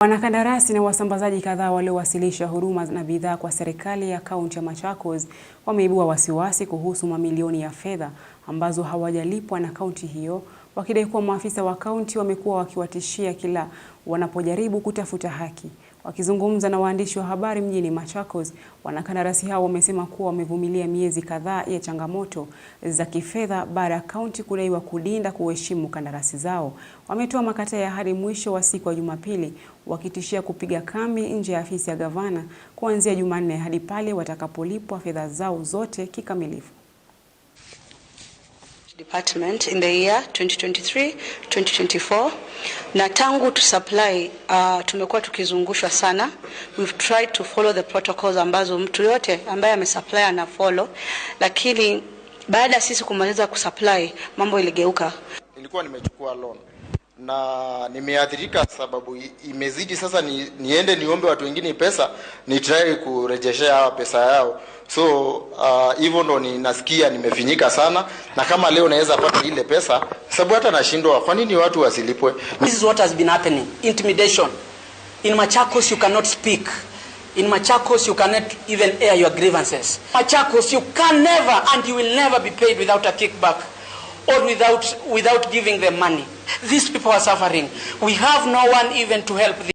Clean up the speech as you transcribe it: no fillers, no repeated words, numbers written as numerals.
Wanakandarasi na wasambazaji kadhaa waliowasilisha huduma na bidhaa kwa serikali ya kaunti ya Machakos wameibua wasiwasi kuhusu mamilioni ya fedha ambazo hawajalipwa na kaunti hiyo, wakidai kuwa maafisa wa kaunti wamekuwa wakiwatishia kila wanapojaribu kutafuta haki. Wakizungumza na waandishi wa habari mjini Machakos, wanakandarasi hao wamesema kuwa wamevumilia miezi kadhaa ya changamoto za kifedha baada ya kaunti kudaiwa kulinda kuheshimu kandarasi zao. Wametoa makataa hadi mwisho wa siku ya Jumapili, wakitishia kupiga kambi nje ya afisi ya gavana kuanzia Jumanne hadi pale watakapolipwa fedha zao zote kikamilifu. Department in the year 2023-2024 na tangu to supply tumekuwa tukizungushwa sana. We've tried to follow the protocols ambazo mtu yote ambaye amesupply ana follow, lakini baada sisi kumaliza kusupply mambo iligeuka. Nilikuwa nimechukua loan na nimeathirika sababu imezidi sasa, niende niombe watu wengine pesa ni try kurejeshea hawa pesa yao. So hivyo ndo ninasikia nimefinyika sana, na kama leo naweza pata ile pesa sababu hata nashindwa kwa nini watu wasilipwe. This is what has been happening. Intimidation. In Machakos you cannot speak. In Machakos you cannot even air your grievances. Machakos you can never and you will never be paid without a kickback or without giving them money. These people are suffering. We have no one even to help them.